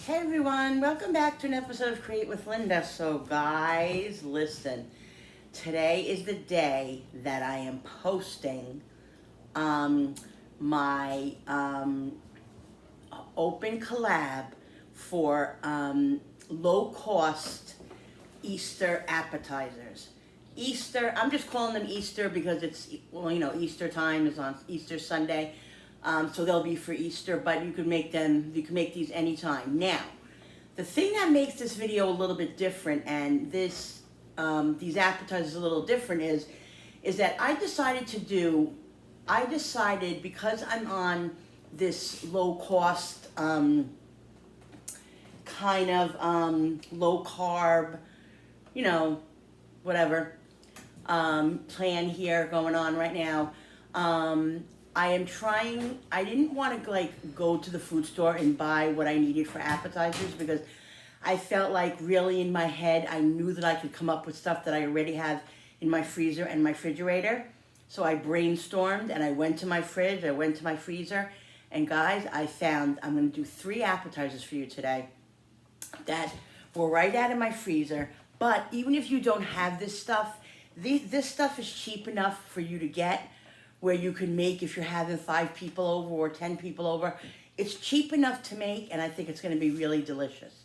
Hey everyone, welcome back to an episode of Create with Linda. So guys, listen, today is the day that I am posting my open collab for low cost Easter appetizers. Easter, I'm just calling them Easter because it's, well, you know, Easter time is on Easter Sunday. So they'll be for Easter, but you can make these anytime. Now, the thing that makes this video a little bit different and these appetizers a little different is that I decided because I'm on this low cost, kind of low carb, you know, whatever, plan here going on right now. I didn't want to like go to the food store and buy what I needed for appetizers because I felt like really in my head, I knew that I could come up with stuff that I already have in my freezer and my refrigerator. So I brainstormed and I went to my fridge, I went to my freezer, and guys, I'm going to do 3 appetizers for you today that were right out of my freezer. But even if you don't have this stuff, this stuff is cheap enough for you to get, where you can make, if you're having 5 people over or 10 people over, it's cheap enough to make, and I think it's gonna be really delicious.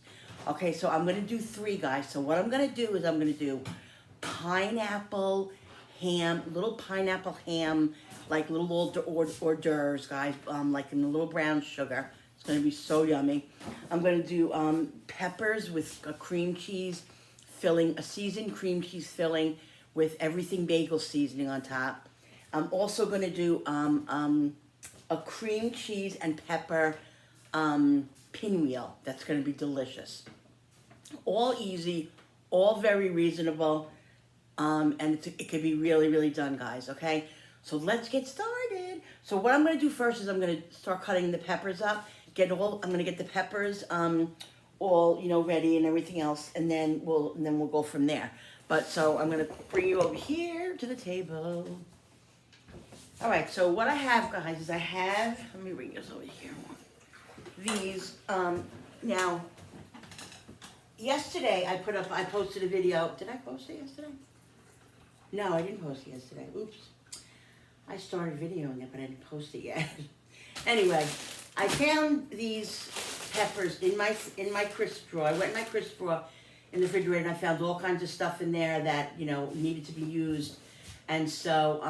Okay, so I'm gonna do 3, guys. So what I'm gonna do is I'm gonna do pineapple ham, little pineapple ham, like little hors d'oeuvres, guys, like in a little brown sugar. It's gonna be so yummy. I'm gonna do peppers with a cream cheese filling, a seasoned cream cheese filling with everything bagel seasoning on top. I'm also going to do a cream cheese and pepper pinwheel. That's going to be delicious. All easy, all very reasonable, and it can be really, really done, guys, okay? So let's get started. So what I'm going to do first is I'm going to start cutting the peppers up. I'm going to get the peppers all, you know, ready and everything else, and then we'll go from there. But so I'm going to bring you over here to the table. All right, so what I have, guys, is let me bring this over here. These, now, yesterday I posted a video. Did I post it yesterday? No, I didn't post it yesterday. Oops. I started videoing it, but I didn't post it yet. Anyway, I found these peppers in my crisp drawer. I went in my crisp drawer in the refrigerator and I found all kinds of stuff in there that, you know, needed to be used. And so,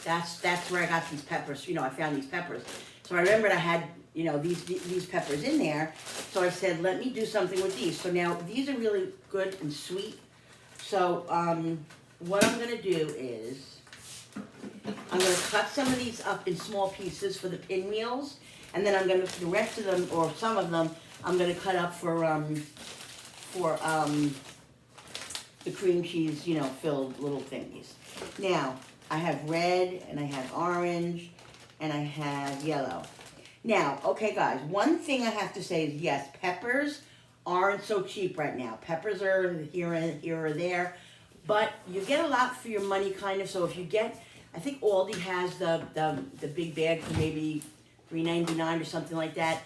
that's where I got these peppers. You know, I found these peppers. So I remembered I had, you know, these peppers in there. So I said, let me do something with these. So now these are really good and sweet. So what I'm going to do is I'm going to cut some of these up in small pieces for the pinwheels. And then I'm going to, the rest of them, or some of them, I'm going to cut up for the cream cheese, you know, filled little thingies. Now, I have red, and I have orange, and I have yellow. Now, okay, guys, one thing I have to say is, yes, peppers aren't so cheap right now. Peppers are here or there, but you get a lot for your money, kind of. So if you get, I think Aldi has the big bag for maybe $3.99 or something like that.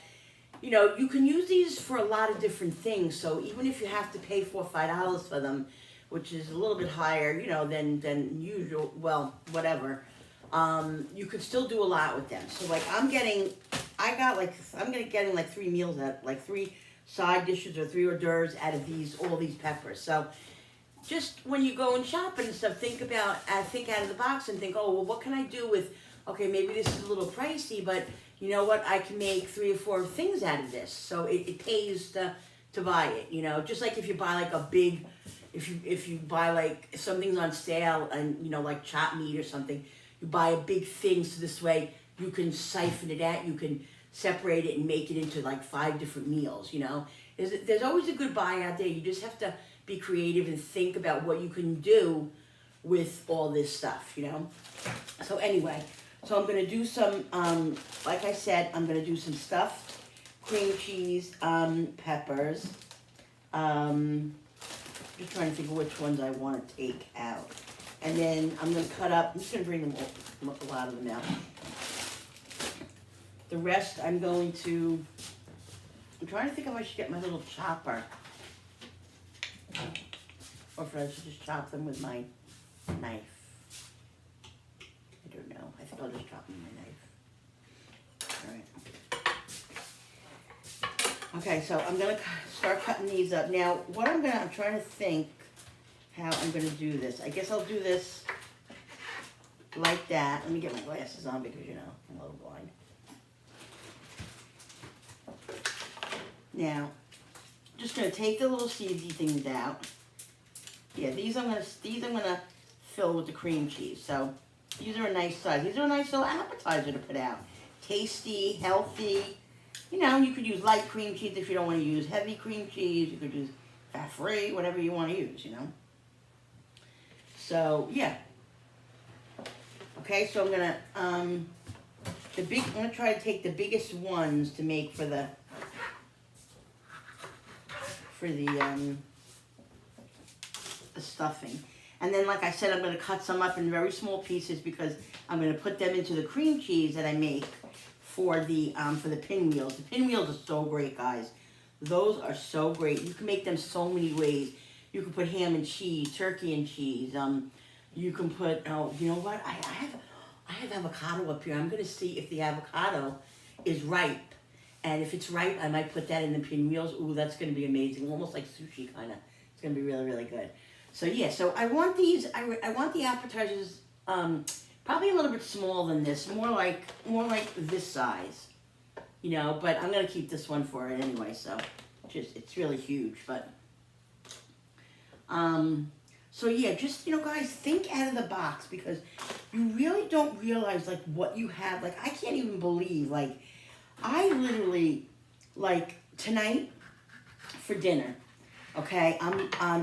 You know, you can use these for a lot of different things. So even if you have to pay $4 or $5 for them, which is a little bit higher, you know, than usual, well, whatever, you could still do a lot with them. So like I'm getting like 3 meals out, like 3 side dishes or 3 hors d'oeuvres out of all these peppers. So just when you go and shop and stuff, think out of the box and think, oh, well, what can I do with, okay, maybe this is a little pricey, but you know what, I can make 3 or 4 things out of this. So it pays to buy it, you know, just like if you buy like a big, if you buy like something's on sale and, you know, like chopped meat or something, you buy a big thing so this way you can siphon it out, you can separate it and make it into like 5 different meals, you know. There's always a good buy out there. You just have to be creative and think about what you can do with all this stuff, you know. So anyway, so I'm going to do some, like I said, I'm going to do some stuffed cream cheese, peppers, just trying to think of which ones I want to take out. And then I'm going to cut up, I'm just going to bring them all, a lot of them out. The rest I'm going to trying to think if I should get my little chopper. Or if I should just chop them with my knife. I don't know. I think I'll just chop them with my knife. Alright. Okay, so I'm going to start cutting these up. Now, what I'm trying to think how I'm going to do this. I guess I'll do this like that. Let me get my glasses on because, you know, I'm a little blind. Now, just going to take the little seedy things out. Yeah, these I'm gonna fill with the cream cheese. So these are a nice size. These are a nice little appetizer to put out. Tasty, healthy. You know, you could use light cream cheese if you don't want to use heavy cream cheese. You could use fat-free, whatever you want to use, you know. So yeah. Okay, so I'm gonna try to take the biggest ones to make for the stuffing. And then, like I said, I'm going to cut some up in very small pieces because I'm going to put them into the cream cheese that I make for the pinwheels. The pinwheels are so great, guys. Those are so great. You can make them so many ways. You can put ham and cheese, turkey and cheese. You can put, oh, you know what? I have avocado up here. I'm going to see if the avocado is ripe. And if it's ripe, I might put that in the pinwheels. Ooh, that's going to be amazing. Almost like sushi, kind of. It's going to be really, really good. So yeah, so I want these. I want the appetizers probably a little bit smaller than this, more like this size, you know. But I'm gonna keep this one for it anyway. So it's really huge, but so yeah, just, you know, guys, think out of the box because you really don't realize like what you have. Like I can't even believe like I literally like tonight for dinner. Okay,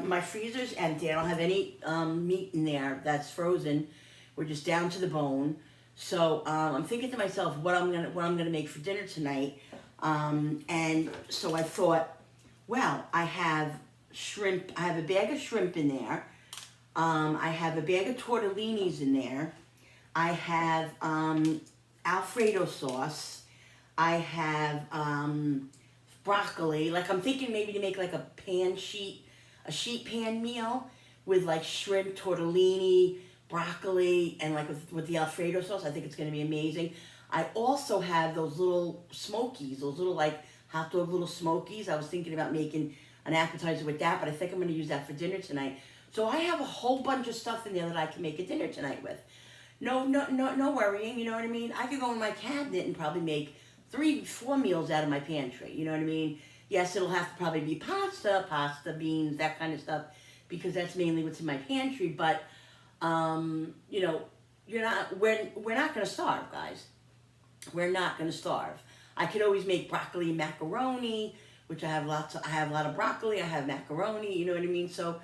my freezer's empty. I don't have any meat in there that's frozen. We're just down to the bone. So I'm thinking to myself what I'm gonna make for dinner tonight. And so I thought, well, I have shrimp. I have a bag of shrimp in there. I have a bag of tortellinis in there. I have Alfredo sauce. I have broccoli. Like I'm thinking maybe to make like a sheet pan meal with like shrimp, tortellini, broccoli, and like with the Alfredo sauce. I think it's going to be amazing. I also have those little smokies, those little like hot dog little smokies. I was thinking about making an appetizer with that, but I think I'm going to use that for dinner tonight. So I have a whole bunch of stuff in there that I can make a dinner tonight with. No worrying, you know what I mean? I could go in my cabinet and probably make 3-4 meals out of my pantry, you know what I mean? Yes, it'll have to probably be pasta, beans, that kind of stuff, because that's mainly what's in my pantry, but, you know, we're not going to starve, guys. We're not going to starve. I could always make broccoli and macaroni, which I have a lot of broccoli, I have macaroni, you know what I mean? So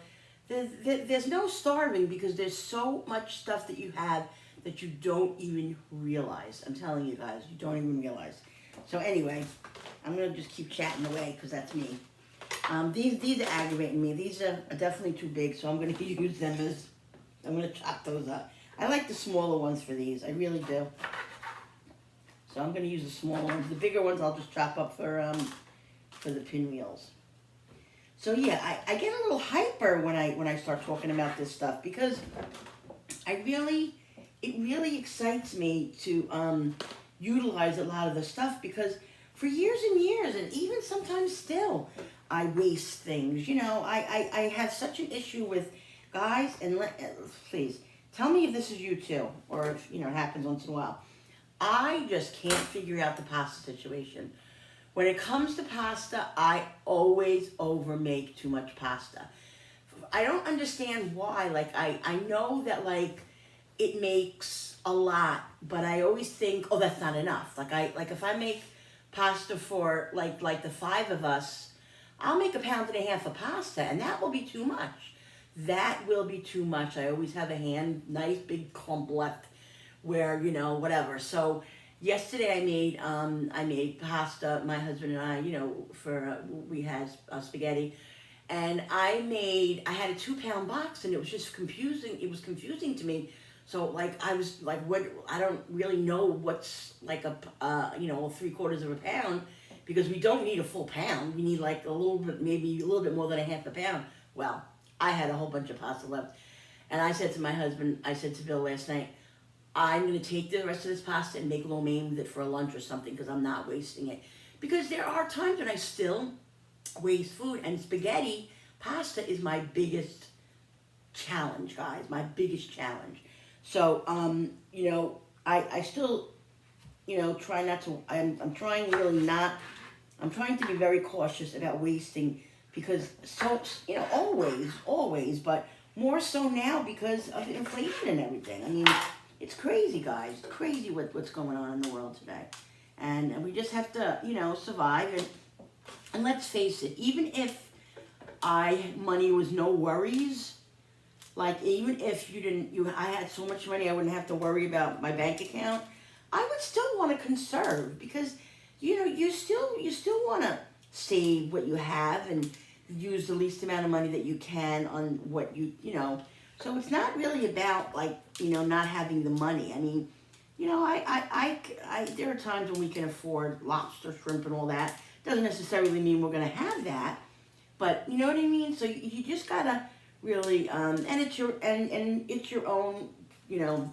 there's no starving because there's so much stuff that you have that you don't even realize. I'm telling you guys, you don't even realize. So anyway, I'm going to just keep chatting away because that's me. These are aggravating me. These are definitely too big, so I'm going to use them as, I'm going to chop those up. I like the smaller ones for these. I really do. So I'm going to use the smaller ones. The bigger ones I'll just chop up for the pinwheels. So yeah, I get a little hyper when I start talking about this stuff because it really excites me to utilize a lot of the stuff because for years and years, and even sometimes still, I waste things. You know, I have such an issue with, guys, and please, tell me if this is you too, or if, you know, it happens once in a while. I just can't figure out the pasta situation. When it comes to pasta, I always overmake too much pasta. I don't understand why. Like, I know that, like, it makes a lot, but I always think, oh, that's not enough. Like if I make pasta for, like the 5 of us, I'll make 1.5 pounds of pasta, and that will be too much. That will be too much. I always have a nice big clump left where, you know, whatever. So yesterday I made pasta, my husband and I, you know, we had spaghetti, and I had a 2-pound box, and it was just confusing. It was confusing to me. So like I was like, what? I don't really know what's like you know, 3/4 of a pound, because we don't need a full pound. We need like a little bit, maybe a little bit more than a half a pound. Well, I had a whole bunch of pasta left. And I said to my husband, I said to Bill last night, I'm going to take the rest of this pasta and make a little main with it for a lunch or something because I'm not wasting it. Because there are times when I still waste food, and spaghetti pasta is my biggest challenge, guys, my biggest challenge. So, you know, I still, you know, try not to, I'm trying really not, I'm trying to be very cautious about wasting because so, you know, always, but more so now because of inflation and everything. I mean, it's crazy, guys. It's crazy what's going on in the world today. And we just have to, you know, survive. And let's face it, even if money was no worries, like even if I had so much money I wouldn't have to worry about my bank account, I would still want to conserve because, you know, you still want to save what you have and use the least amount of money that you can on what you know. So it's not really about like, you know, not having the money. I mean, you know, I there are times when we can afford lobster, shrimp, and all that. Doesn't necessarily mean we're going to have that, but you know what I mean? So you just got to really, and it's your own, you know,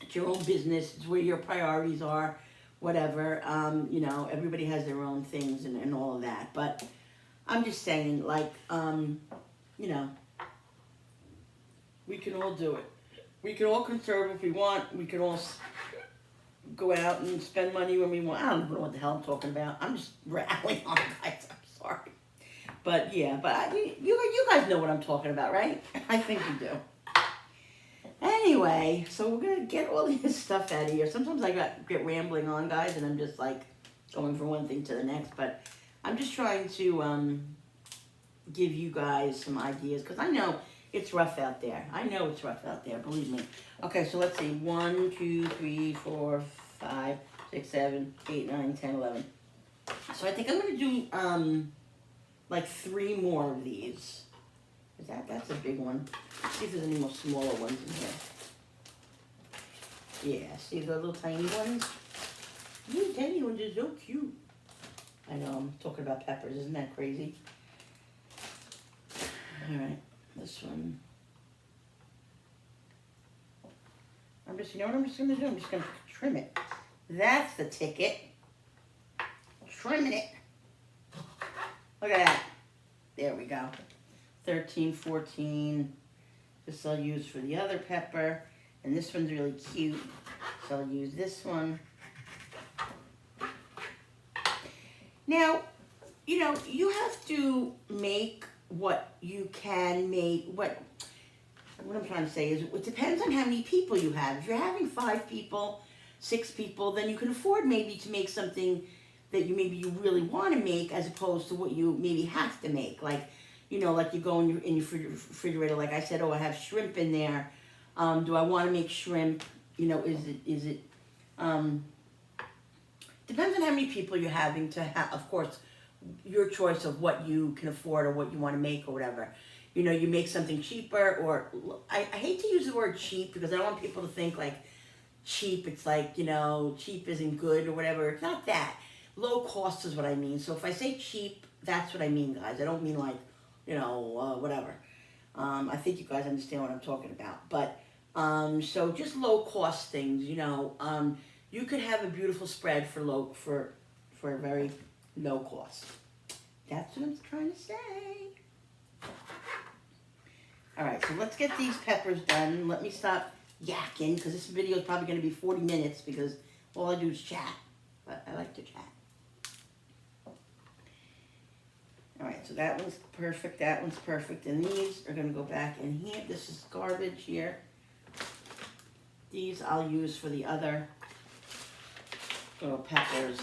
it's your own business. It's where your priorities are, whatever. You know, everybody has their own things and all of that, but I'm just saying, like, you know, we can all do it. We can all conserve if we want. We can all go out and spend money when we want. I don't know what the hell I'm talking about. I'm just rattling on, guys. I'm sorry. But, yeah, but you guys know what I'm talking about, right? I think you do. Anyway, so we're going to get all this stuff out of here. Sometimes I get rambling on, guys, and I'm just, like, going from one thing to the next. But I'm just trying to give you guys some ideas, because I know it's rough out there. I know it's rough out there, believe me. Okay, so let's see. 1, 2, 3, 4, 5, 6, 7, 8, 9, 10, 11. So I think I'm going to do, like 3 more of these. That's a big one. Let's see if there's any more smaller ones in here. Yeah, see the little tiny ones? These tiny ones are so cute. I know, I'm talking about peppers. Isn't that crazy? All right, this one. You know what I'm just going to do? I'm just going to trim it. That's the ticket. Trimming it. Look at that. There we go. 13, 14. This I'll use for the other pepper. And this one's really cute. So I'll use this one. Now, you know, you have to make what you can make. What I'm trying to say is it depends on how many people you have. If you're having 5 people, 6 people, then you can afford maybe to make something that you really want to make as opposed to what you maybe have to make. Like, you know, like you go in your refrigerator, like I said, oh, I have shrimp in there. Do I want to make shrimp? You know, is it depends on how many people you're having to have, of course, your choice of what you can afford or what you want to make or whatever. You know, you make something cheaper, or I hate to use the word cheap because I don't want people to think like cheap, it's like, you know, cheap isn't good or whatever. It's not that. Low cost is what I mean. So if I say cheap, that's what I mean, guys. I don't mean like, you know, whatever. I think you guys understand what I'm talking about. But, so just low cost things, you know. You could have a beautiful spread for a very low cost. That's what I'm trying to say. All right, so let's get these peppers done. Let me stop yakking, because this video is probably going to be 40 minutes, because all I do is chat. But I like to chat. All right, so that one's perfect. That one's perfect. And these are going to go back in here. This is garbage here. These I'll use for the other little peppers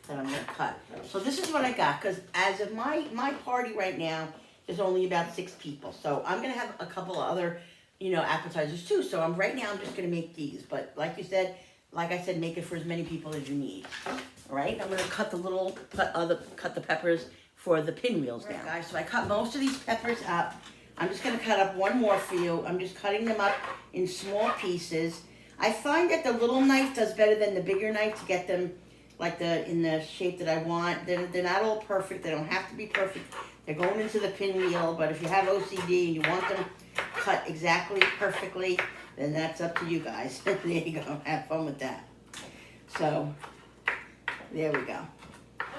that I'm going to cut. So this is what I got, because as of my party right now, there's only about 6 people. So I'm going to have a couple of other, you know, appetizers too. So right now I'm just going to make these. But like I said, make it for as many people as you need. All right, I'm going to cut the peppers for the pinwheels now. Right, guys, so I cut most of these peppers up. I'm just going to cut up one more for you. I'm just cutting them up in small pieces. I find that the little knife does better than the bigger knife to get them like in the shape that I want. They're not all perfect. They don't have to be perfect. They're going into the pinwheel, but if you have OCD and you want them cut exactly perfectly, then that's up to you guys. There you go. Have fun with that. So, there we go.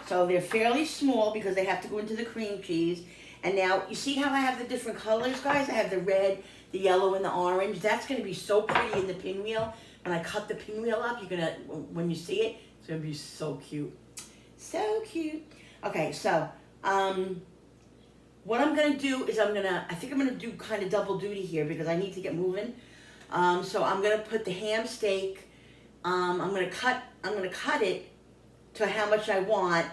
So they're fairly small because they have to go into the cream cheese. And now, you see how I have the different colors, guys? I have the red, the yellow, and the orange. That's going to be so pretty in the pinwheel. When I cut the pinwheel up, you're going to, when you see it, it's going to be so cute. So cute. Okay, so, what I'm going to do is I think I'm going to do kind of double duty here because I need to get moving. So I'm going to put the ham steak, I'm going to cut it to how much I want.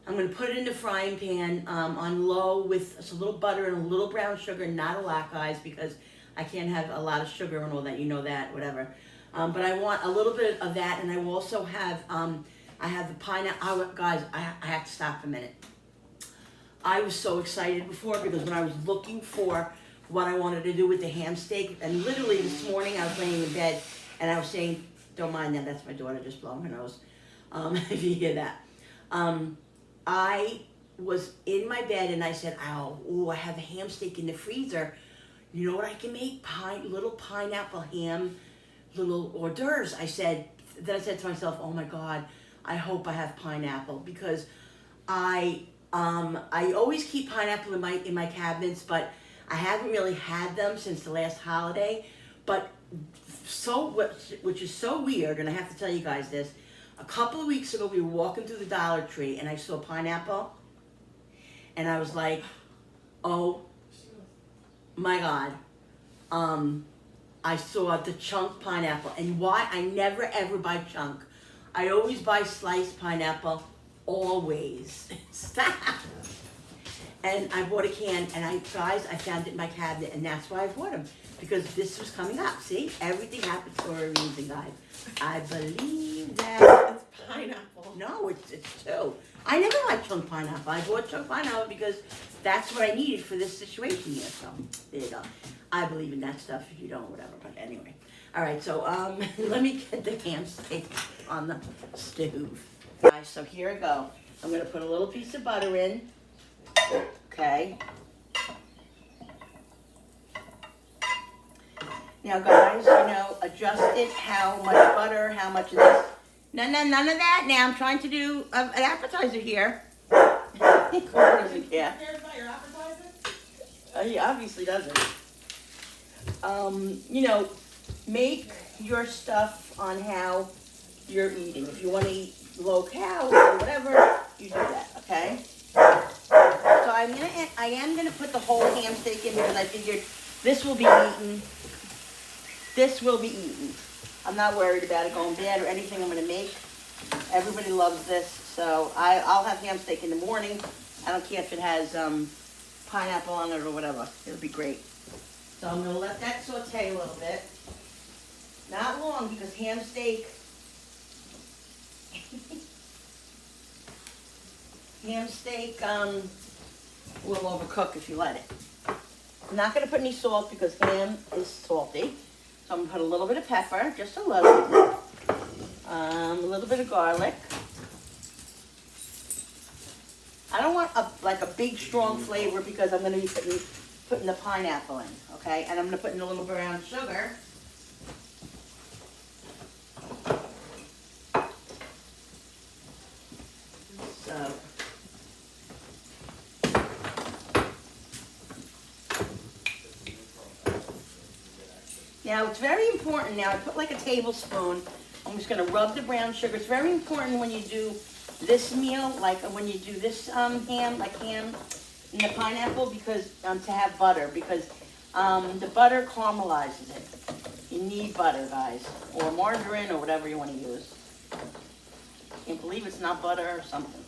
I'm going to put it in the frying pan on low with a little butter and a little brown sugar, not a lot, guys, because I can't have a lot of sugar and all that. You know that, whatever. But I want a little bit of that, and I will also have, I have the pineapple. Guys, I have to stop a minute. I was so excited before because when I was looking for what I wanted to do with the ham steak, and literally this morning I was laying in bed, and I was saying, don't mind that, that's my daughter just blowing her nose, if you hear that. I was in my bed and I said, oh, I have a ham steak in the freezer. You know what I can make? Little pineapple ham, little hors d'oeuvres. Then I said to myself, oh my God, I hope I have pineapple, because I always keep pineapple in my cabinets, but I haven't really had them since the last holiday. But which is so weird, and I have to tell you guys this. A couple of weeks ago, we were walking through the Dollar Tree, and I saw pineapple, and I was like, oh my God. I saw the chunk pineapple, and why? I never ever buy chunk. I always buy sliced pineapple, always. Stop. And I bought a can, and guys, I found it in my cabinet, and that's why I bought them, because this was coming up. See, everything happens for a reason, guys. I believe that. It's pineapple. No, it's two. I never liked chunk pineapple. I bought chunk pineapple because that's what I needed for this situation here. So there you go. I believe in that stuff. If you don't, whatever. But anyway, all right. So let me get the ham steak on the stove. Guys, so here I go. I'm gonna put a little piece of butter in. Okay. Now, guys, adjust it. How much butter? How much of this? No, none of that. Now I'm trying to do an appetizer here. Corey doesn't care. Who cares about your appetizer? He obviously doesn't. Make your stuff on how you're eating. If you want to eat low cal or whatever, you do that. Okay. So I am gonna put the whole ham steak in because I figured this will be eaten. This will be eaten. I'm not worried about it going bad or anything I'm gonna make. Everybody loves this, so I'll have ham steak in the morning. I don't care if it has pineapple on it or whatever. It'll be great. So I'm gonna let that saute a little bit. Not long, because ham steak will overcook if you let it. I'm not going to put any salt because ham is salty. So I'm going to put a little bit of pepper, just a little. A little bit of garlic. I don't want a big strong flavor because I'm going to be putting the pineapple in, okay? And I'm going to put in a little brown sugar. So now it's very important. Now I put like a tablespoon. I'm just going to rub the brown sugar. It's very important when you do this meal, like when you do this ham and the pineapple, because to have butter, because the butter caramelizes it. You need butter, guys, or margarine or whatever you want to use. Can't believe it's not butter or something.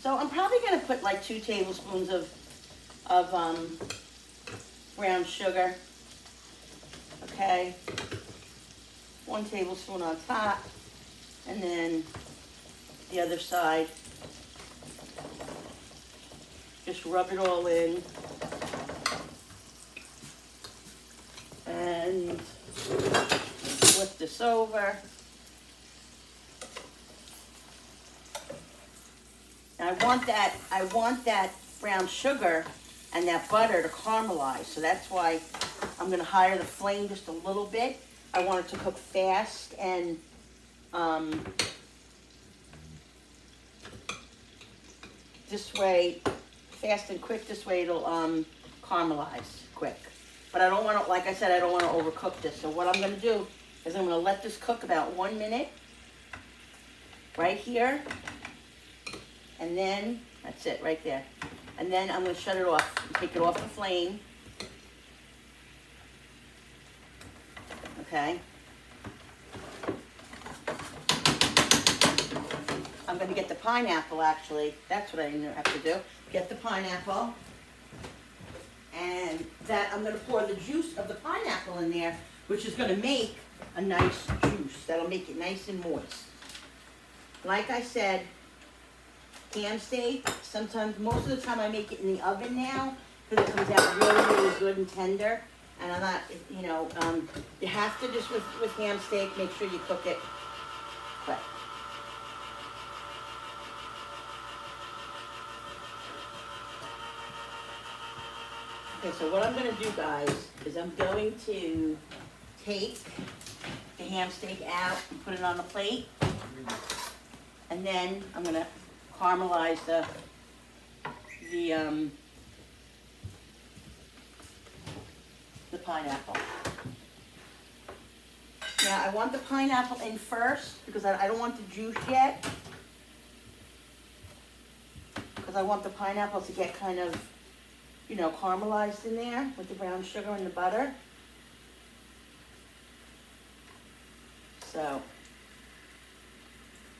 So I'm probably going to put like 2 tablespoons of brown sugar. Okay. 1 tablespoon on top. And then the other side. Just rub it all in. And flip this over. I want that brown sugar and that butter to caramelize. So that's why I'm gonna higher the flame just a little bit. I want it to cook fast and this way, fast and quick, this way it'll caramelize quick. But I don't want to, like I said, I don't want to overcook this. So what I'm going to do is I'm going to let this cook about 1 minute right here. And then, that's it right there. And then I'm going to shut it off and take it off the flame. Okay. I'm going to get the pineapple actually. That's what I have to do. Get the pineapple. And that I'm going to pour the juice of the pineapple in there, which is going to make a nice juice. That'll make it nice and moist. Like I said, ham steak, sometimes, most of the time I make it in the oven now because it comes out really, really good and tender. And I'm not, you know, you have to just, with ham steak, make sure you cook it quick. Okay, so what I'm going to do, guys, is I'm going to take the ham steak out and put it on a plate. And then I'm going to caramelize the pineapple. Now, I want the pineapple in first because I don't want the juice yet. Because I want the pineapple to get kind of, you know, caramelized in there with the brown sugar and the butter. So,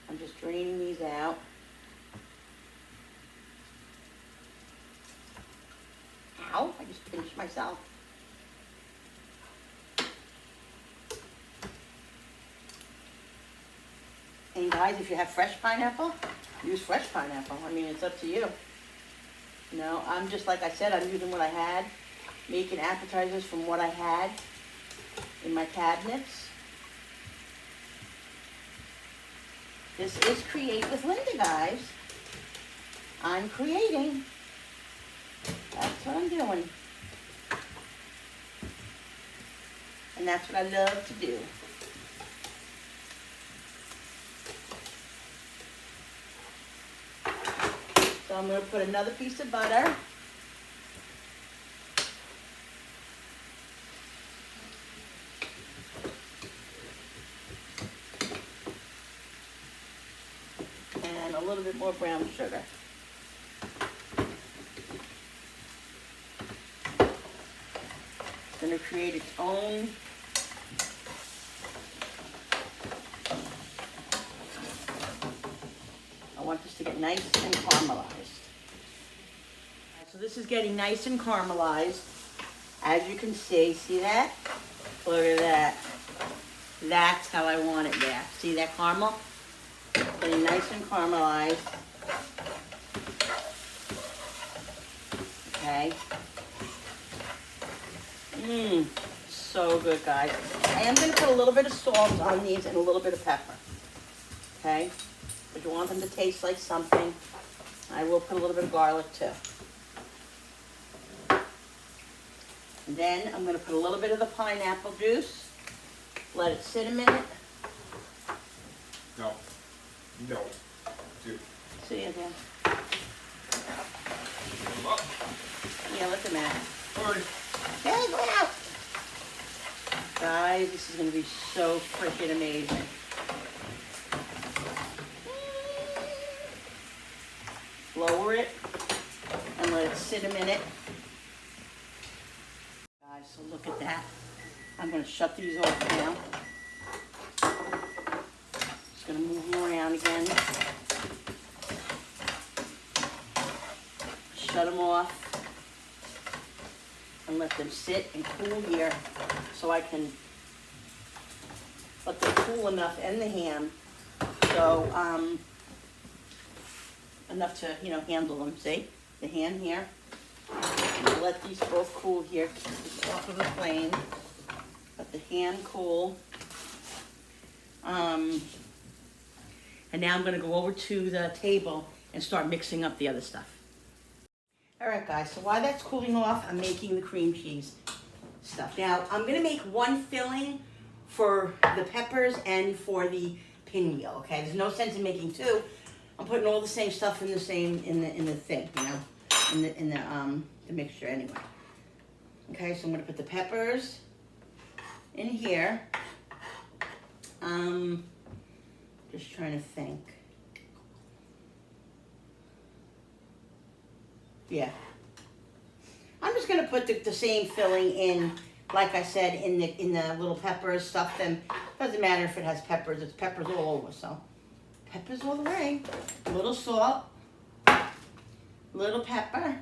I'm just draining these out. Ow, I just pinched myself. And guys, if you have fresh pineapple, use fresh pineapple. I mean, it's up to you. You know, I'm just, like I said, I'm using what I had, making appetizers from what I had in my cabinets. This is Create with Linda, guys. I'm creating. That's what I'm doing. And that's what I love to do. So I'm going to put another piece of butter. And a little bit more brown sugar. It's going to create its own I want this to get nice and caramelized. So this is getting nice and caramelized. As you can see that? Look at that. That's how I want it there. See that caramel? Getting nice and caramelized. Okay. So good, guys. I am going to put a little bit of salt on these and a little bit of pepper. Okay? If you want them to taste like something, I will put a little bit of garlic too. And then I'm going to put a little bit of the pineapple juice. Let it sit a minute. No. No. Dude. See you again. Yeah, look at that. Sorry. Hey, go out! Guys, this is going to be so freaking amazing. Lower it and let it sit a minute. Guys, so look at that. I'm going to shut these off now. Just going to move them around again. Shut them off. And let them sit and cool here so I can let them cool enough and the ham so enough to, you know, handle them. See the ham here. Let these both cool here. Just off of the flame. Let the ham cool. And now I'm going to go over to the table and start mixing up the other stuff. All right, guys, so while that's cooling off, I'm making the cream cheese stuff. Now, I'm gonna make one filling for the peppers and for the pinwheel, okay? There's no sense in making two. I'm putting all the same stuff in the thing, you know, in the mixture anyway. Okay, so I'm gonna put the peppers in here. Just trying to think. Yeah. I'm just gonna put the same filling in, like I said, in the little peppers, stuff them. Doesn't matter if it has peppers, it's peppers all over, so. Peppers all the way. A little salt, little pepper.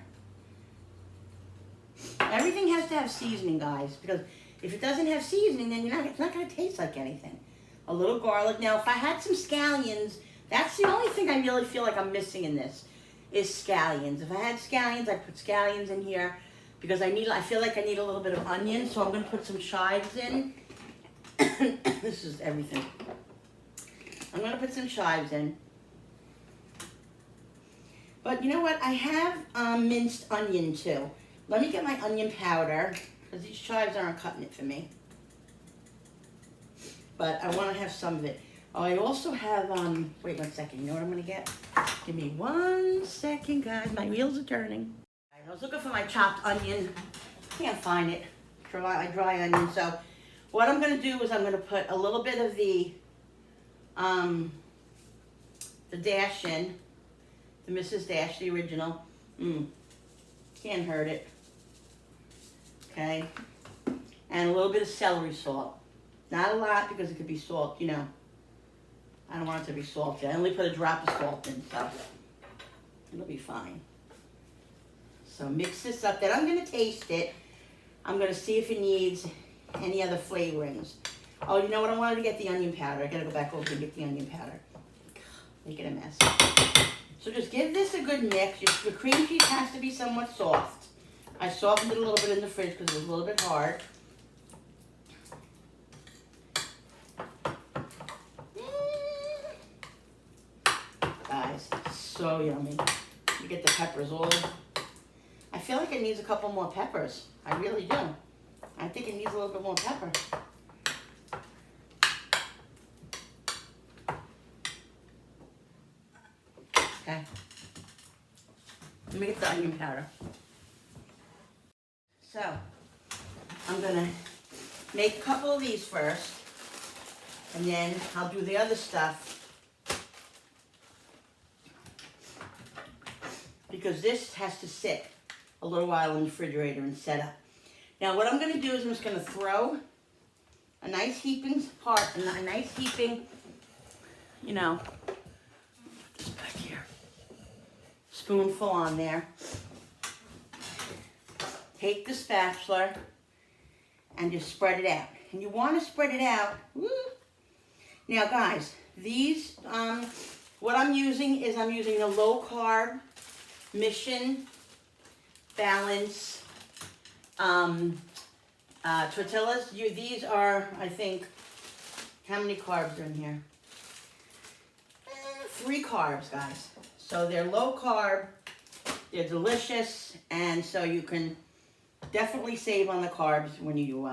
Everything has to have seasoning, guys, because if it doesn't have seasoning, then it's not gonna taste like anything. A little garlic. Now, if I had some scallions, that's the only thing I really feel like I'm missing in this, is scallions. If I had scallions, I'd put scallions in here, because I feel like I need a little bit of onion, so I'm gonna put some chives in. This is everything. I'm gonna put some chives in. But you know what? I have minced onion too. Let me get my onion powder, because these chives aren't cutting it for me. But I want to have some of it. Oh, I also have, wait 1 second. You know what I'm going to get? Give me 1 second, guys. My wheels are turning. I was looking for my chopped onion. Can't find it. Dry onion. So what I'm going to do is I'm going to put a little bit of the dash in. The Mrs. Dash, the original. Can't hurt it. Okay. And a little bit of celery salt. Not a lot, because it could be salt, you know. I don't want it to be salty. I only put a drop of salt in, so it'll be fine. So mix this up. Then I'm going to taste it. I'm going to see if it needs any other flavorings. Oh, you know what? I wanted to get the onion powder. I got to go back over and get the onion powder. Make it a mess. So just give this a good mix. Your cream cheese has to be somewhat soft. I softened it a little bit in the fridge because it was a little bit hard. Guys, so yummy. You get the peppers all. I feel like it needs a couple more peppers. I really do. I think it needs a little bit more pepper. Okay. Let me get the onion powder. So, I'm gonna make a couple of these first, and then I'll do the other stuff, because this has to sit a little while in the refrigerator and set up. Now, what I'm gonna do is I'm just gonna throw a nice heaping part, a nice heaping, you know, this back here, spoonful on there. Take the spatula and just spread it out. And you want to spread it out. Woo. Now, guys, these, what I'm using is I'm using a low carb Mission Balance tortillas. These are, I think, how many carbs are in here? 3 carbs, guys. So they're low carb, they're delicious, and so you can definitely save on the carbs when you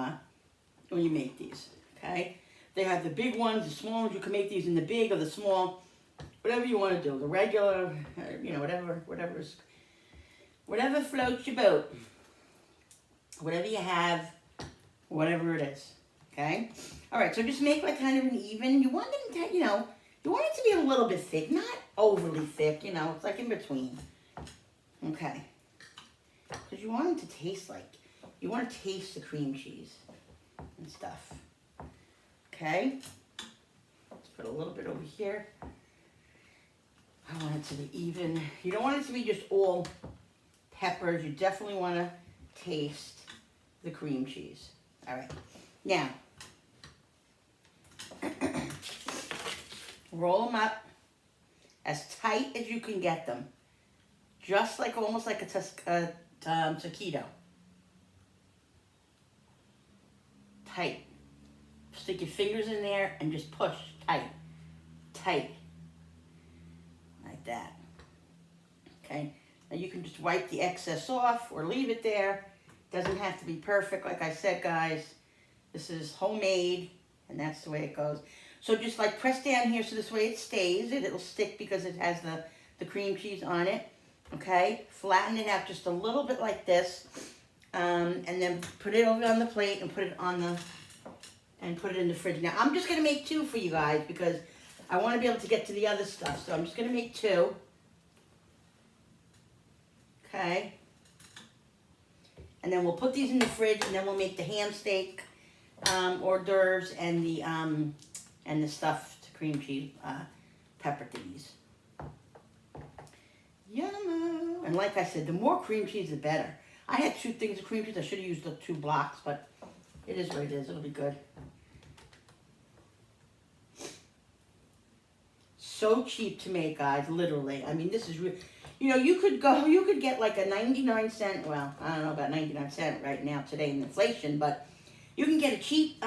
make these. Okay, they have the big ones, the small ones. You can make these in the big or the small, whatever you want to do. The regular, you know, whatever floats your boat, whatever you have, whatever it is. Okay. All right. So just make like kind of an even. You want them to, you know, you want it to be a little bit thick, not overly thick. You know, it's like in between. Okay. Because you want them to taste like, you want to taste the cream cheese and stuff. Okay. Let's put a little bit over here. I want it to be even. You don't want it to be just all peppers. You definitely want to taste the cream cheese. All right. Now, roll them up as tight as you can get them. Just like, almost like a taquito. Tight. Stick your fingers in there and just push tight. Tight. Like that. Okay, now you can just wipe the excess off or leave it there. Doesn't have to be perfect, like I said, guys. This is homemade, and that's the way it goes. So just like press down here so this way it stays. It'll stick because it has the cream cheese on it. Okay, flatten it out just a little bit like this, and then put it over on the plate and put it in the fridge. Now I'm just gonna make 2 for you guys because I want to be able to get to the other stuff. So I'm just gonna make 2. Okay, and then we'll put these in the fridge, and then we'll make the ham steak, hors d'oeuvres, and the stuffed cream cheese pepper thingies. Yummo! And like I said, the more cream cheese, the better. I had 2 things of cream cheese. I should have used the 2 blocks, but it is what it is. It'll be good. So cheap to make, guys. Literally. I mean, this is real. You know, you could get like a 99-cent. Well, I don't know about 99-cent right now today in inflation, but you can get a cheap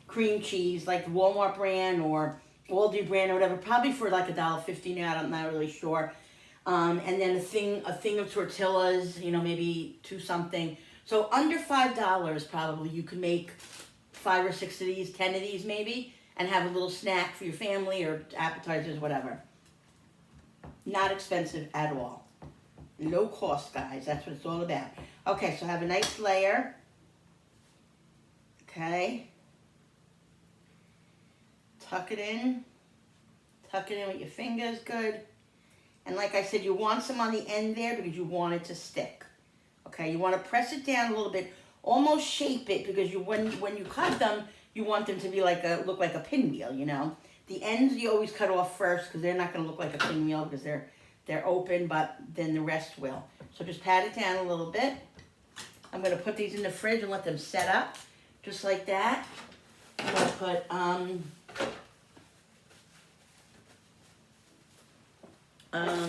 cream cheese like the Walmart brand or Aldi brand or whatever, probably for like $1.50 now. I'm not really sure. And then a thing of tortillas, you know, maybe 2 something. So under $5 probably you could make 5 or 6 of these, 10 of these maybe, and have a little snack for your family or appetizers, whatever. Not expensive at all. Low cost, guys. That's what it's all about. Okay, so have a nice layer. Okay. Tuck it in. Tuck it in with your fingers, good. And like I said, you want some on the end there because you want it to stick. Okay, you want to press it down a little bit, almost shape it because when you cut them, you want them to be look like a pinwheel, you know. The ends you always cut off first because they're not going to look like a pinwheel because they're open, but then the rest will. So just pat it down a little bit. I'm going to put these in the fridge and let them set up just like that. I'm going to put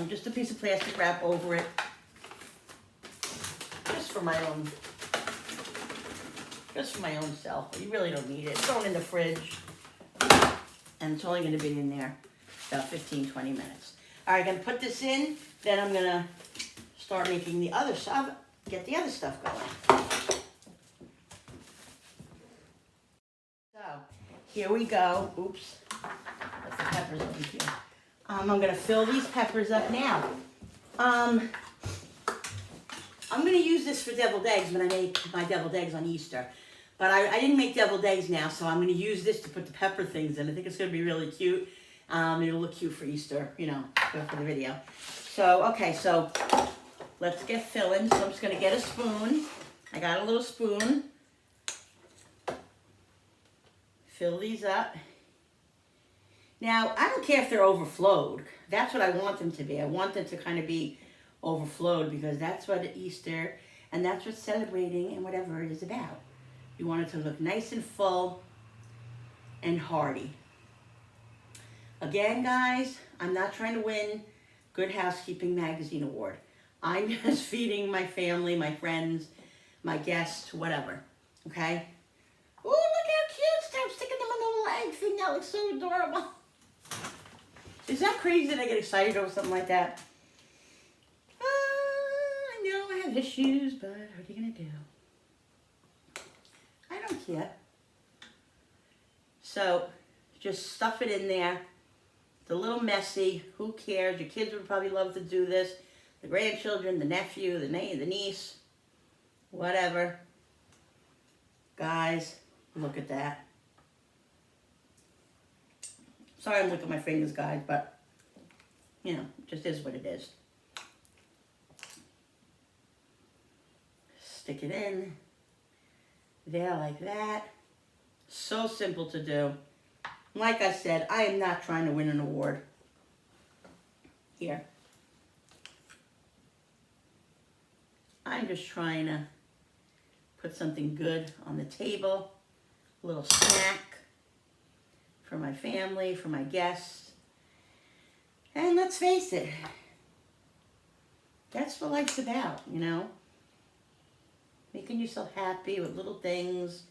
just a piece of plastic wrap over it, just for my own self. You really don't need it. Throw it in the fridge, and it's only going to be in there about 15-20 minutes. All right, I'm going to put this in. Then I'm going to start making the other stuff. Get the other stuff going. So here we go. Oops, put the peppers over here. I'm going to fill these peppers up now. I'm going to use this for deviled eggs when I make my deviled eggs on Easter. But I didn't make deviled eggs now, so I'm going to use this to put the pepper things in. I think it's going to be really cute. It'll look cute for Easter, you know, for the video. So, okay, so let's get filling. So I'm just going to get a spoon. I got a little spoon. Fill these up. Now, I don't care if they're overflowed. That's what I want them to be. I want them to kind of be overflowed because that's what Easter and that's what celebrating and whatever it is about. You want it to look nice and full and hearty. Again, guys, I'm not trying to win Good Housekeeping Magazine Award. I'm just feeding my family, my friends, my guests, whatever. Okay? Oh, look how cute! Stop sticking them in the little egg thing. That looks so adorable. Is that crazy that I get excited over something like that? I know I have issues, but what are you going to do? I don't care. So, just stuff it in there. It's a little messy. Who cares? Your kids would probably love to do this. The grandchildren, the nephew, the niece, whatever. Guys, look at that. Sorry I'm looking at my fingers, guys, but, you know, it just is what it is. Stick it in there like that. So simple to do. Like I said, I am not trying to win an award here. I'm just trying to put something good on the table, a little snack for my family, for my guests. And let's face it, that's what life's about, you know? Making yourself happy with little things.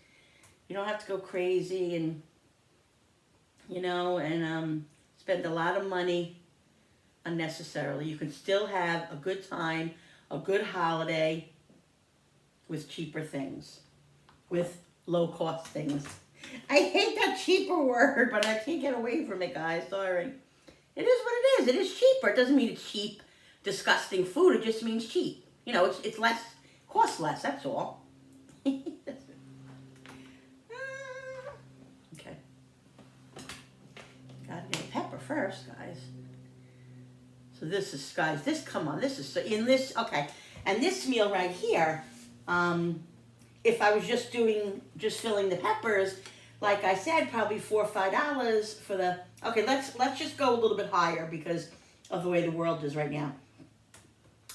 You don't have to go crazy and, you know, and spend a lot of money unnecessarily. You can still have a good time, a good holiday with cheaper things, with low cost things. I hate that cheaper word, but I can't get away from it, guys. Sorry. It is what it is. It is cheaper. It doesn't mean it's cheap, disgusting food. It just means cheap. You know, it's less, costs less. That's all. Okay. Gotta get a pepper first, guys. So this is, guys, come on, this is, so in this, okay. And this meal right here, if I was just filling the peppers, like I said, probably $4 or $5 for the, okay, let's just go a little bit higher because of the way the world is right now.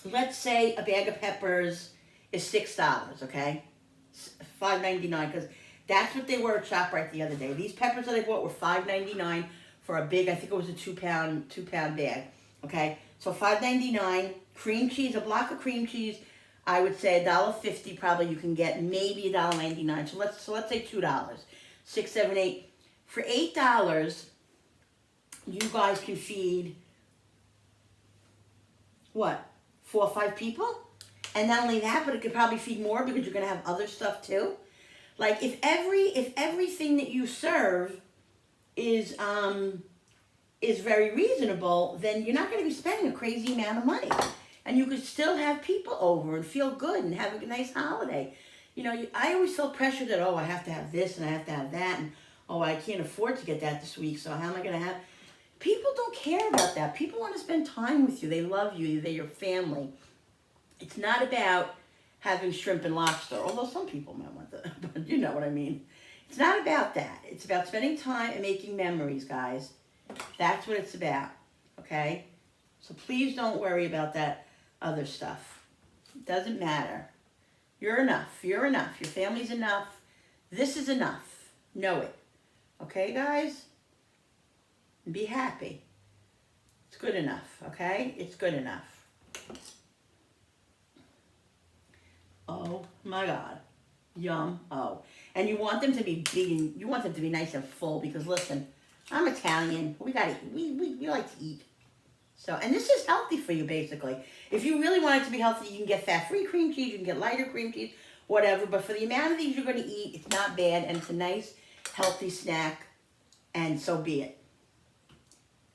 Let's say a bag of peppers is $6, okay? $5.99, because that's what they were at ShopRite the other day. These peppers that I bought were $5.99 for a big, I think it was a two pound bag, okay? So $5.99, cream cheese, a block of cream cheese, I would say $1.50 probably you can get, maybe $1.99. So let's say $2. 6, 7, 8. For $8, you guys can feed what? 4 or 5 people? And not only that, but it could probably feed more because you're gonna have other stuff too. Like if everything that you serve is very reasonable, then you're not gonna be spending a crazy amount of money. And you could still have people over and feel good and have a nice holiday. You know, I always felt pressure that, oh, I have to have this and I have to have that, and oh, I can't afford to get that this week, so how am I going to have... People don't care about that. People want to spend time with you. They love you. They're your family. It's not about having shrimp and lobster, although some people might want that, but you know what I mean. It's not about that. It's about spending time and making memories, guys. That's what it's about, okay? So please don't worry about that other stuff. It doesn't matter. You're enough. You're enough. Your family's enough. This is enough. Know it. Okay, guys? Be happy. It's good enough, okay? It's good enough. Oh, my God. Yum. Oh. And you want them to be big and you want them to be nice and full because, listen, I'm Italian. We like to eat. So, and this is healthy for you, basically. If you really want it to be healthy, you can get fat-free cream cheese, you can get lighter cream cheese, whatever. But for the amount of these you're going to eat, it's not bad, and it's a nice, healthy snack, and so be it.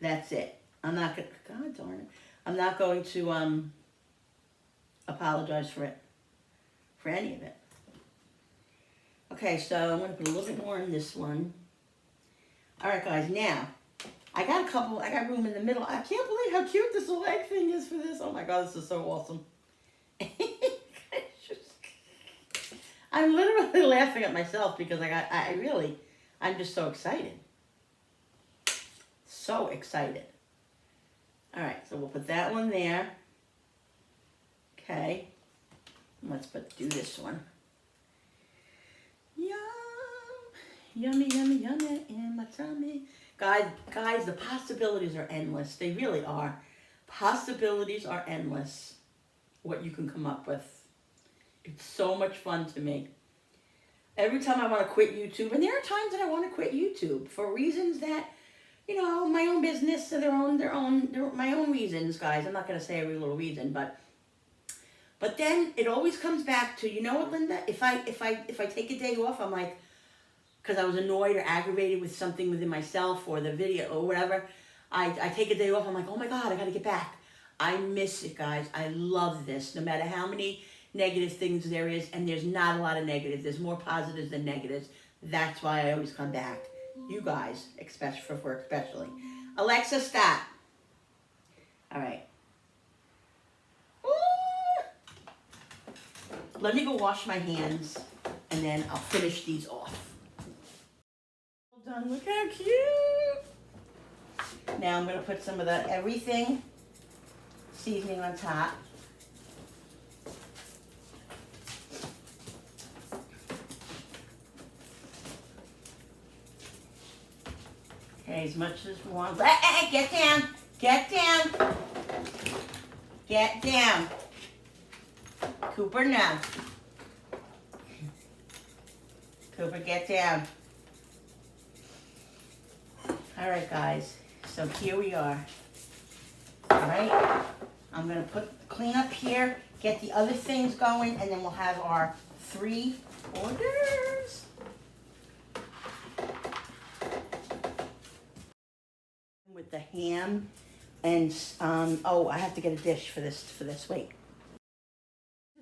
That's it. I'm not going to, God darn it, I'm not going to apologize for it, for any of it. Okay, so I'm going to put a little bit more in this one. All right, guys, now, I got room in the middle. I can't believe how cute this little egg thing is for this. Oh my God, this is so awesome. I'm literally laughing at myself because I'm just so excited. So excited. All right, so we'll put that one there. Okay, let's do this one. Yum, yummy, yummy, yummy in my tummy. Guys, the possibilities are endless. They really are. Possibilities are endless. What you can come up with. It's so much fun to me. Every time I want to quit YouTube, and there are times that I want to quit YouTube for reasons that, you know, my own business, they're my own reasons, guys. I'm not going to say every little reason, but then it always comes back to, you know what, Linda? If I take a day off, I'm like, because I was annoyed or aggravated with something within myself or the video or whatever, I take a day off, I'm like, oh my God, I got to get back. I miss it, guys. I love this, no matter how many negative things there is, and there's not a lot of negatives. There's more positives than negatives. That's why I always come back. You guys, especially for work, especially. Alexa, stop. All right. Let me go wash my hands, and then I'll finish these off. Done. Look how cute. Now I'm going to put some of the everything seasoning on top. Okay, as much as we want. Hey, get down. Get down. Get down. Cooper, now. Cooper, get down. All right, guys. So here we are. Alright, I'm gonna clean up here, get the other things going, and then we'll have our 3 orders. With the ham and, oh, I have to get a dish for this, wait.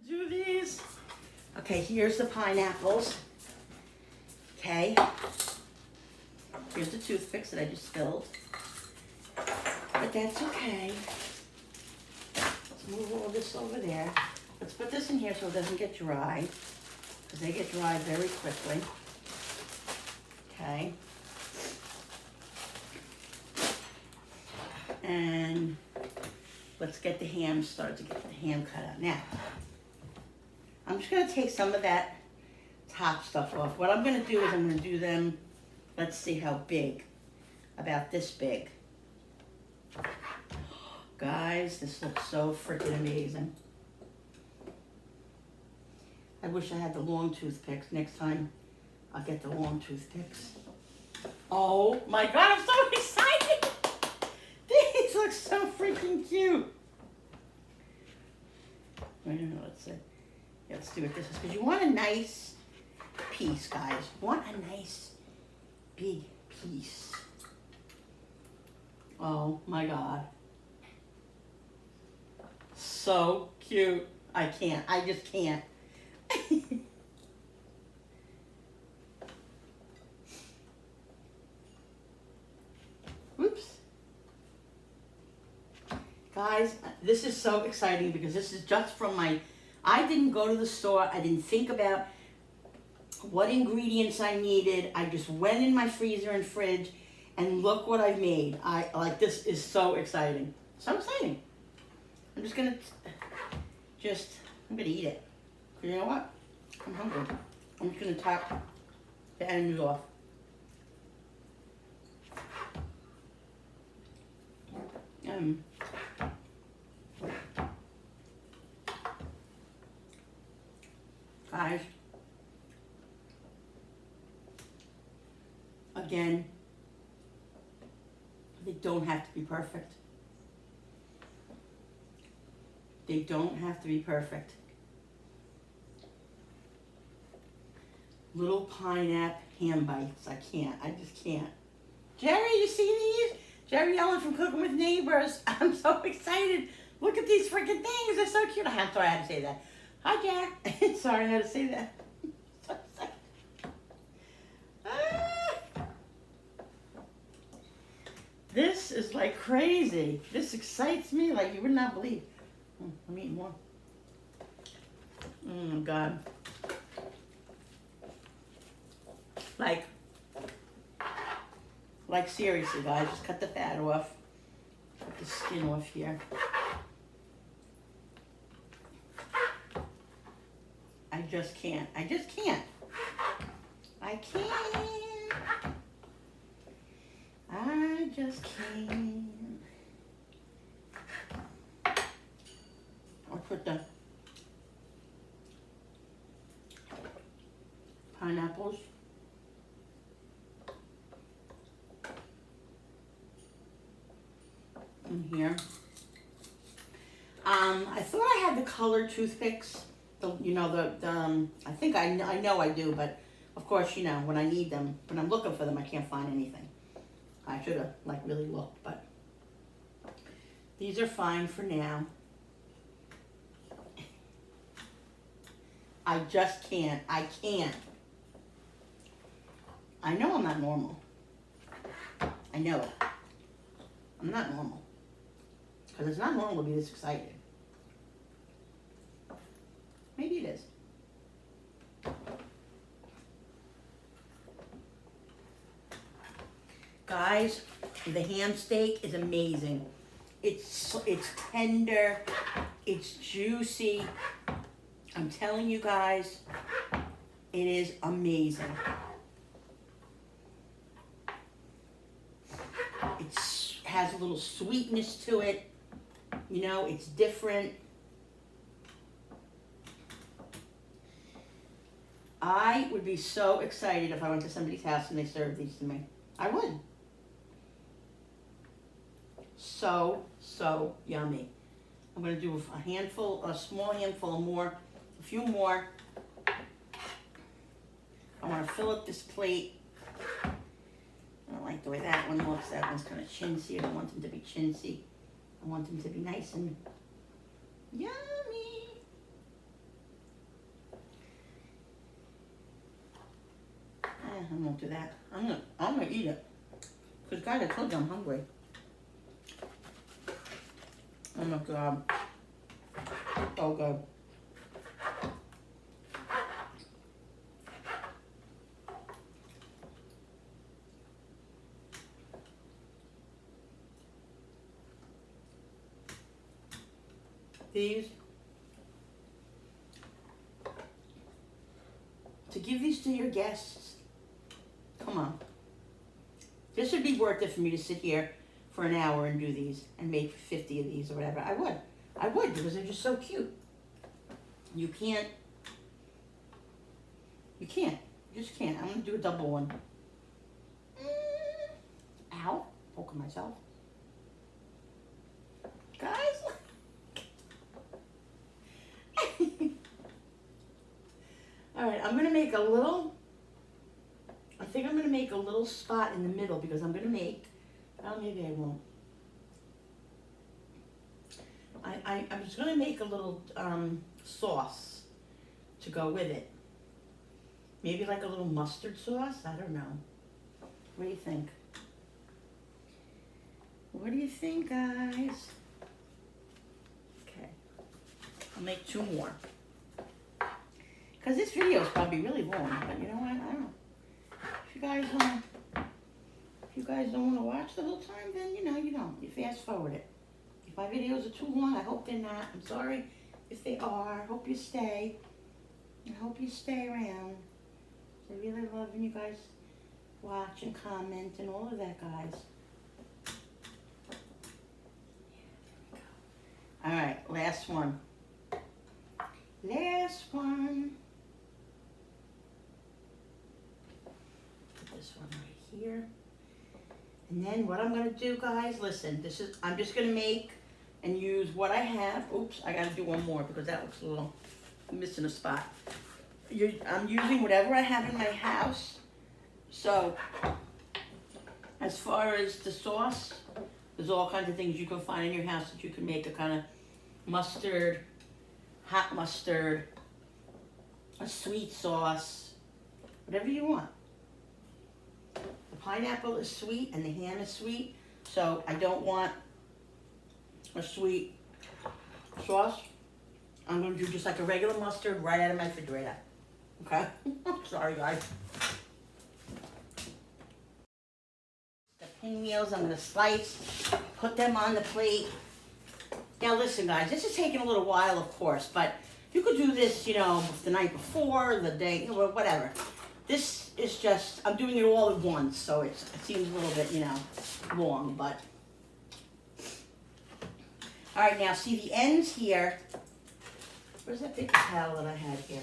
Do these. Okay, here's the pineapples. Okay. Here's the toothpicks that I just spilled. But that's okay. Let's move all this over there. Let's put this in here so it doesn't get dry, because they get dry very quickly. Okay. And let's get the ham started to get the ham cut out. Now, I'm just gonna take some of that top stuff off. What I'm gonna do is I'm gonna do them, let's see how big, about this big. Guys, this looks so freaking amazing. I wish I had the long toothpicks. Next time, I'll get the long toothpicks. Oh my God, I'm so excited! These look so freaking cute. Wait a minute, let's see. Yeah, let's do it this way, because you want a nice piece, guys. You want a nice big piece. Oh my God. So cute. I can't. I just can't. Oops. Guys, this is so exciting because this is just from I didn't go to the store. I didn't think about what ingredients I needed. I just went in my freezer and fridge and look what I've made. This is so exciting. So exciting. I'm just gonna, I'm gonna eat it. You know what? I'm hungry. I'm just gonna top the ends off. Guys, again, they don't have to be perfect. They don't have to be perfect. Little pineapple ham bites. I can't. I just can't. Jerry, you see these? Jerry Ellen from Cooking with Neighbors. I'm so excited. Look at these freaking things. They're so cute. I'm sorry I had to say that. Hi, Jack. Sorry I had to say that. So excited. Ah. This is like crazy. This excites me like you would not believe. I'm eating more. Oh, God. Like seriously, guys, just cut the fat off. Cut the skin off here. I just can't. I just can't. I can't. I just can't. I'll put the pineapples. In here. I thought I had the colored toothpicks. I think I know I do, but of course, when I need them, when I'm looking for them, I can't find anything. I should have really looked, but these are fine for now. I just can't. I can't. I know I'm not normal. I know it. I'm not normal. Because it's not normal to be this excited. Maybe it is. Guys, the ham steak is amazing. It's tender. It's juicy. I'm telling you guys, it is amazing. It has a little sweetness to it. It's different. I would be so excited if I went to somebody's house and they served these to me. I would. so yummy. I'm gonna do a handful, a small handful more, a few more. I wanna fill up this plate. I don't like the way that one looks. That one's kind of chintzy. I don't want them to be chintzy. I want them to be nice and yummy. I won't do that. I'm gonna eat it. Cause guys, I told you I'm hungry. Oh my god. So good. These, to give these to your guests, come on. This would be worth it for me to sit here for an hour and do these and make 50 of these or whatever. I would because they're just so cute. You just can't. I'm gonna do a double one. Ow, poking myself. Guys, all right, I'm gonna make a little, I think I'm gonna make a little spot in the middle because I'm gonna make, well, maybe I won't. I'm just gonna make a little sauce to go with it. Maybe like a little mustard sauce, I don't know. What do you think? What do you think, guys? Okay, I'll make 2 more. Cause this video is probably really long, but you know what, I don't know. If you guys don't wanna watch the whole time, then you know, you don't. You fast forward it. If my videos are too long, I hope they're not. I'm sorry if they are. I hope you stay. I hope you stay around. I really love when you guys watch and comment and all of that, guys. All right, last one. Last one. Put this one right here. And then what I'm gonna do, guys, listen, I'm just gonna make and use what I have. Oops, I gotta do one more because that looks a little, I'm missing a spot. I'm using whatever I have in my house. So, as far as the sauce, there's all kinds of things you can find in your house that you can make a kind of mustard, hot mustard, a sweet sauce, whatever you want. The pineapple is sweet and the ham is sweet, so I don't want a sweet sauce. I'm going to do just like a regular mustard right out of my refrigerator. Okay? Sorry, guys. The pinwheels I'm going to slice, put them on the plate. Now listen, guys, this is taking a little while, of course, but you could do this, you know, the night before, the day, whatever. This is just, I'm doing it all at once, so it seems a little bit, you know, long, but. All right, now see the ends here. Where's that big towel that I had here?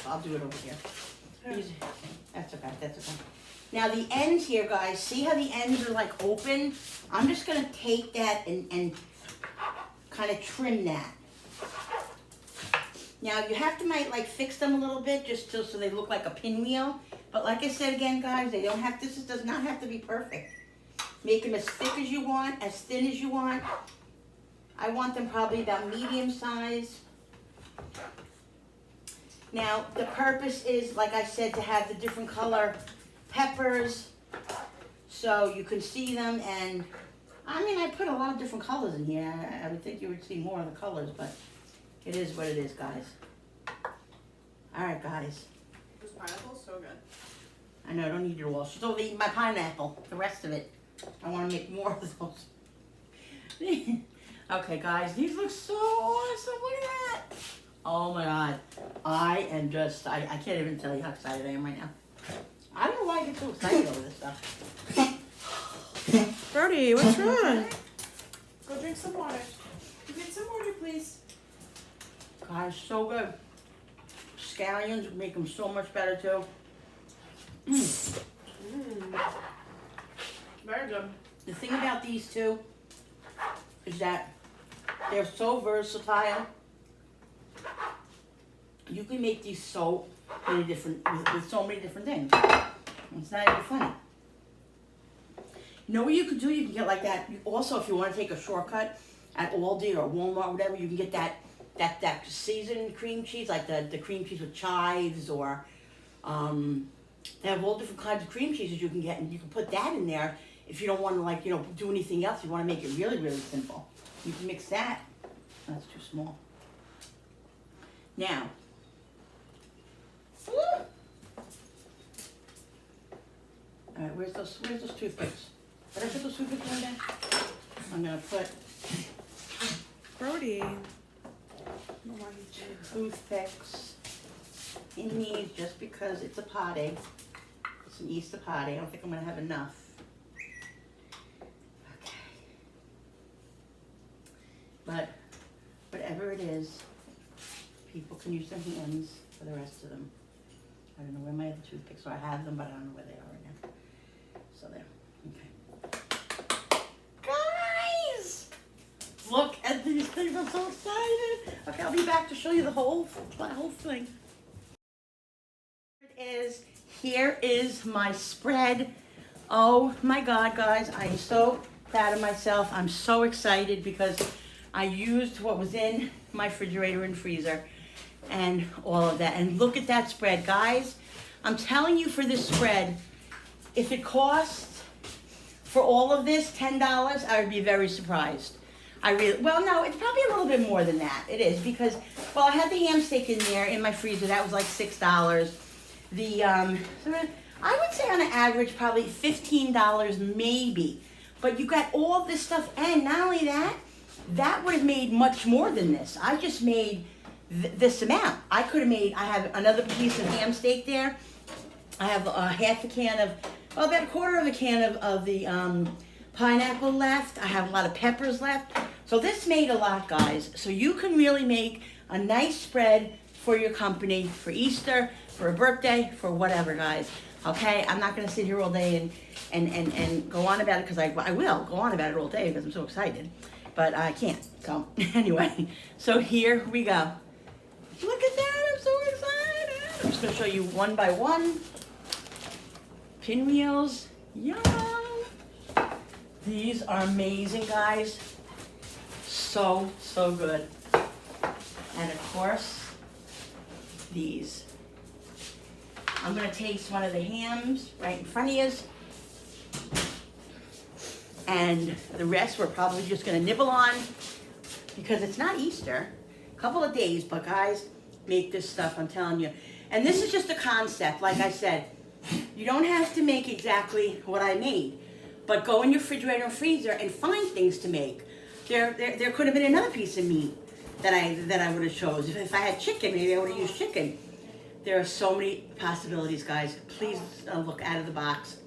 I'll do it over here. That's okay, that's okay. Now the ends here, guys, see how the ends are like open? I'm just gonna take that and kind of trim that. Now you have to like fix them a little bit just so they look like a pinwheel. But like I said again, guys, they don't have, this does not have to be perfect. Make them as thick as you want, as thin as you want. I want them probably about medium size. Now the purpose is, like I said, to have the different color peppers so you can see them. And I mean, I put a lot of different colors in here. I would think you would see more of the colors, but it is what it is, guys. All right, guys. This pineapple's so good. I know, I don't need it all. She's only eating my pineapple, the rest of it. I want to make more of those. Okay, guys, these look so awesome. Look at that. Oh my God. I am just, I can't even tell you how excited I am right now. I don't know why I get so excited over this stuff. Brody, what's wrong? Go drink some water. Get some water, please. Guys, so good. Scallions make them so much better too. Very good. the thing about these two is that they're so versatile. You can make these so many different, with so many different things. It's not even funny. You know what you could do? You can get like that. Also, if you want to take a shortcut at Aldi or Walmart, whatever, you can get that seasoned cream cheese, like the cream cheese with chives, or they have all different kinds of cream cheeses you can get, and you can put that in there if you don't want to, like, you know, do anything else. You want to make it really, really simple. You can mix that. That's too small. Now, all right, where's those toothpicks? Did I put those toothpicks in there? I'm gonna put Brody. toothpicks in these just because it's a party. It's an Easter party. I don't think I'm gonna have enough. Okay. But whatever it is, people can use their hands for the rest of them. I don't know where my other toothpicks are. I have them, but I don't know where they are right now. So there. Okay. Guys! Look at these things. I'm so excited. Okay, I'll be back to show you the whole thing. Here is my spread. Oh my God, guys. I am so proud of myself. I'm so excited because I used what was in my refrigerator and freezer and all of that. And look at that spread, guys. I'm telling you, for this spread, if it costs for all of this $10, I would be very surprised. Well, no, it's probably a little bit more than that. It is, because, well, I had the ham steak in there in my freezer. That was like $6. The, I would say on an average, probably $15 maybe. But you got all this stuff, and not only that, that would have made much more than this. I just made this amount. I have another piece of ham steak there. I have half a can of, well, about a quarter of a can of the pineapple left. I have a lot of peppers left. So this made a lot, guys. So you can really make a nice spread for your company, for Easter, for a birthday, for whatever, guys. Okay, I'm not gonna sit here all day and go on about it, because I will go on about it all day because I'm so excited. But I can't, so anyway. So here we go. Look at that, I'm so excited. I'm just gonna show you one by one. Pinwheels, yum. These are amazing, guys. So good. And of course, these. I'm gonna taste one of the hams right in front of you. And the rest we're probably just gonna nibble on, because it's not Easter. A couple of days, but guys, make this stuff, I'm telling you. And this is just a concept, like I said. You don't have to make exactly what I made, but go in your refrigerator and freezer and find things to make. There could have been another piece of meat that I would have chose. If I had chicken, maybe I would have used chicken. There are so many possibilities, guys. Please look out of the box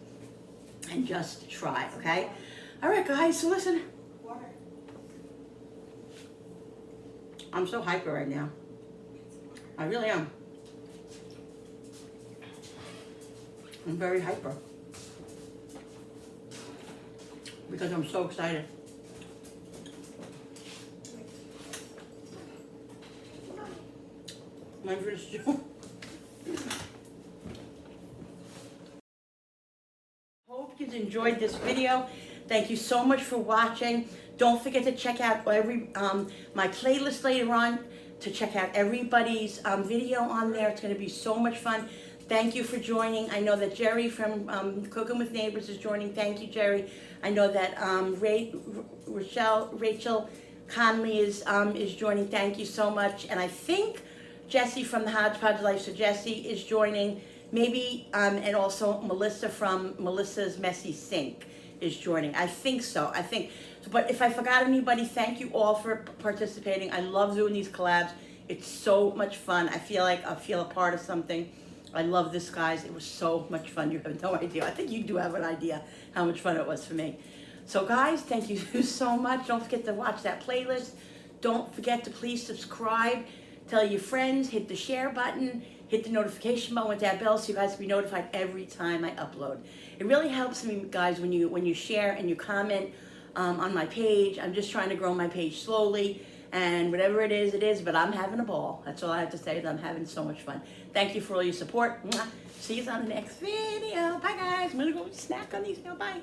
and just try, okay? All right, guys, so listen. Water. I'm so hyper right now. I really am. I'm very hyper. Because I'm so excited. Mind for the stew. Hope you've enjoyed this video. Thank you so much for watching. Don't forget to check out my playlist later on, to check out everybody's video on there. It's going to be so much fun. Thank you for joining. I know that Jerry from Cooking with Neighbors is joining. Thank you, Jerry. I know that Rachel Conley is joining. Thank you so much. And I think Jessie from the Hodgepodge Life, so Jessie is joining. Maybe, and also Melissa from Melissa's Messy Sink is joining. I think so. But if I forgot anybody, thank you all for participating. I love doing these collabs. It's so much fun. I feel like I feel a part of something. I love this, guys. It was so much fun. You have no idea. I think you do have an idea how much fun it was for me. So guys, thank you so much. Don't forget to watch that playlist. Don't forget to please subscribe tell your friends, hit the share button, hit the notification button with that bell so you guys can be notified every time I upload. It really helps me, guys, when you share and you comment on my page. I'm just trying to grow my page slowly, and whatever it is, but I'm having a ball. That's all I have to say, is I'm having so much fun. Thank you for all your support. Mwah. See you on the next video. Bye, guys. I'm gonna go snack on these now. Bye.